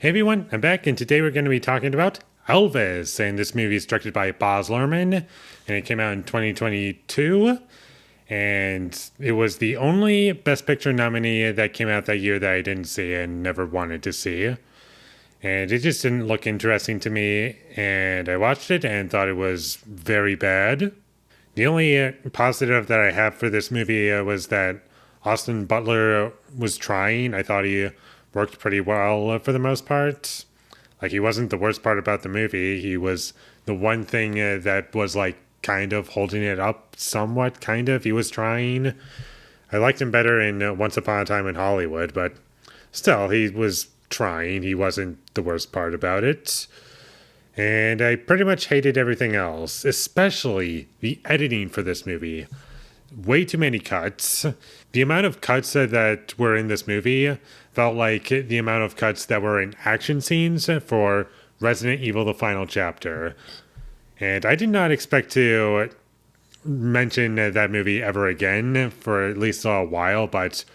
Hey everyone, I'm back, and today we're going to be talking about Elvis. And this movie is directed by Baz Luhrmann, and it came out in 2022. And it was the only Best Picture nominee that came out that year that I didn't see and never wanted to see. And it just didn't look interesting to me, and I watched it and thought it was very bad. The only positive that I have for this movie was that Austin Butler was trying. I thought he worked pretty well for the most part. Like, he wasn't the worst part about the movie. He was the one thing that was like kind of holding it up somewhat, kind of. He was trying. I liked him better in Once Upon a Time in Hollywood, but still, he was trying. He wasn't the worst part about it. And I pretty much hated everything else, especially the editing for this movie. Way too many cuts. The amount of cuts that were in this movie felt like the amount of cuts that were in action scenes for Resident Evil The Final Chapter. And I did not expect to mention that movie ever again for at least a while, but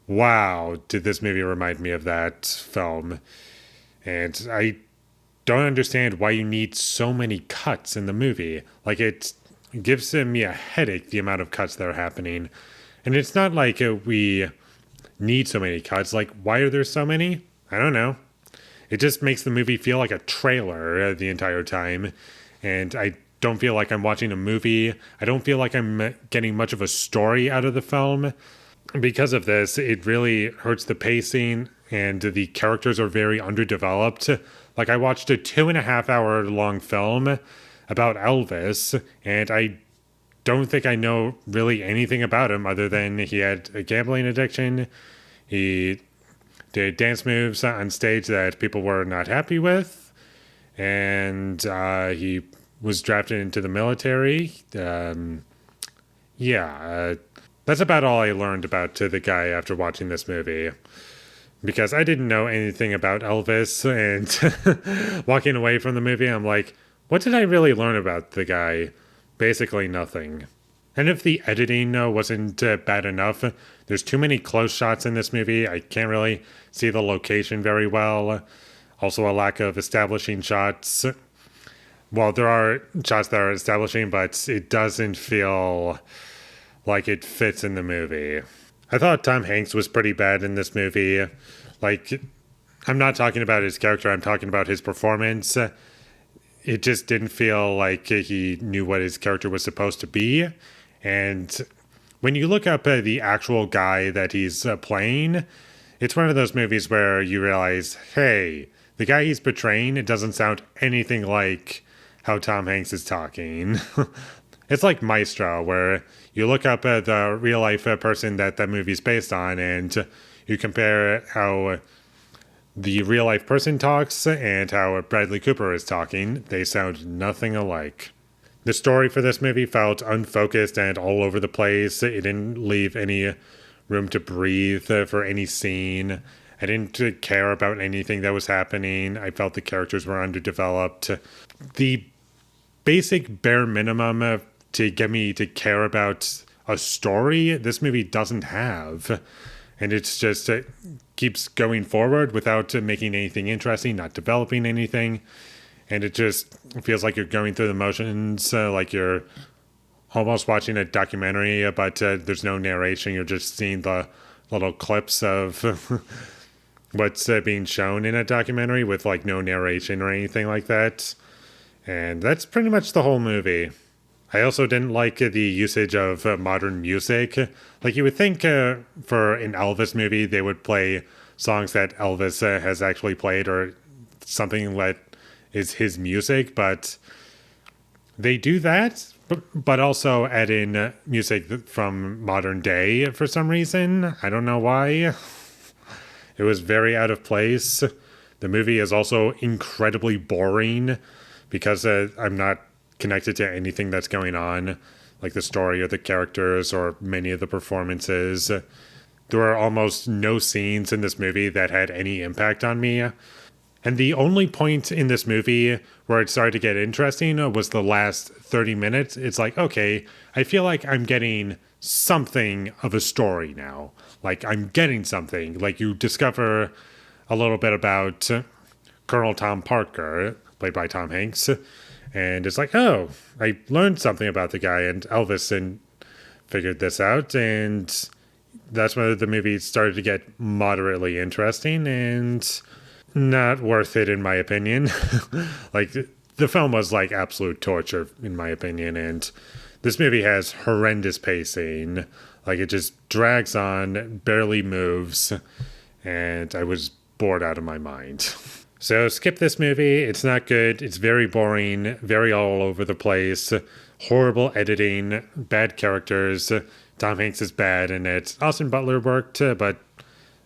wow, did this movie remind me of that film. And I don't understand why you need so many cuts in the movie. Like, it gives me a headache, the amount of cuts that are happening. And it's not like we need so many cuts. Like, why are there so many? I don't know. It just makes the movie feel like a trailer the entire time. And I don't feel like I'm watching a movie. I don't feel like I'm getting much of a story out of the film. Because of this, it really hurts the pacing, and the characters are very underdeveloped. Like, I watched a 2.5 hour long film about Elvis, and I don't think I know really anything about him other than he had a gambling addiction. He did dance moves on stage that people were not happy with, and he was drafted into the military. That's about all I learned about the guy after watching this movie. Because I didn't know anything about Elvis, and walking away from the movie, I'm like, what did I really learn about the guy? Basically nothing. And if the editing wasn't bad enough, there's too many close shots in this movie. I can't really see the location very well. Also, a lack of establishing shots. Well, there are shots that are establishing, but it doesn't feel like it fits in the movie. I thought Tom Hanks was pretty bad in this movie. Like, I'm not talking about his character, I'm talking about his performance. It just didn't feel like he knew what his character was supposed to be. And when you look up the actual guy that he's playing, it's one of those movies where you realize, hey, the guy he's portraying, it doesn't sound anything like how Tom Hanks is talking. It's like Maestro, where you look up the real life person that movie's based on, and you compare how the real life person talks and how Bradley Cooper is talking. They sound nothing alike. The story for this movie felt unfocused and all over the place. It didn't leave any room to breathe for any scene. I didn't care about anything that was happening. I felt the characters were underdeveloped. The basic bare minimum to get me to care about a story, this movie doesn't have. And it's just, it keeps going forward without making anything interesting, not developing anything. And it just feels like you're going through the motions, like you're almost watching a documentary, but there's no narration. You're just seeing the little clips of what's being shown in a documentary with like no narration or anything like that. And that's pretty much the whole movie. I also didn't like the usage of modern music. Like, you would think for an Elvis movie, they would play songs that Elvis has actually played or something that is his music, but they do that, but also add in music from modern day for some reason. I don't know why. It was very out of place. The movie is also incredibly boring because I'm not connected to anything that's going on, like the story or the characters or many of the performances. There are almost no scenes in this movie that had any impact on me. And the only point in this movie where it started to get interesting was the last 30 minutes. It's like, okay, I feel like I'm getting something of a story now. Like, I'm getting something. Like, you discover a little bit about Colonel Tom Parker, played by Tom Hanks. And it's like, oh, I learned something about the guy, and Elvis and figured this out, and that's when the movie started to get moderately interesting and not worth it in my opinion. Like the film was like absolute torture in my opinion, and this movie has horrendous pacing. Like it just drags on, barely moves, and I was bored out of my mind. So skip this movie. It's not good. It's very boring, very all over the place. Horrible editing, bad characters. Tom Hanks is bad in it. Austin Butler worked, but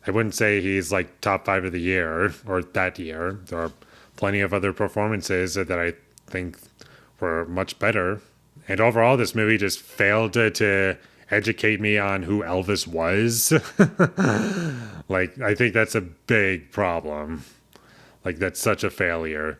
I wouldn't say he's like top 5 of the year or that year. There are plenty of other performances that I think were much better. And overall, this movie just failed to educate me on who Elvis was. Like, I think that's a big problem. Like, that's such a failure.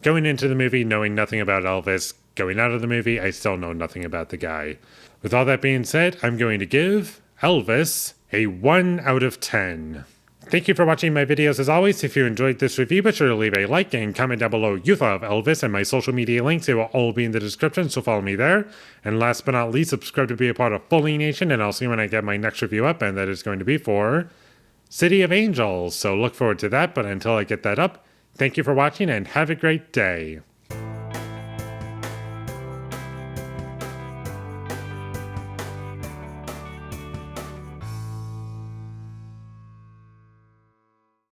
Going into the movie, knowing nothing about Elvis. Going out of the movie, I still know nothing about the guy. With all that being said, I'm going to give Elvis a 1 out of 10. Thank you for watching my videos as always. If you enjoyed this review, be sure to leave a like and comment down below you thought of Elvis, and my social media links, they will all be in the description, so follow me there. And last but not least, subscribe to be a part of Foley Nation, and I'll see you when I get my next review up, and that is going to be for City of Angels. So look forward to that, but until I get that up, thank you for watching and have a great day.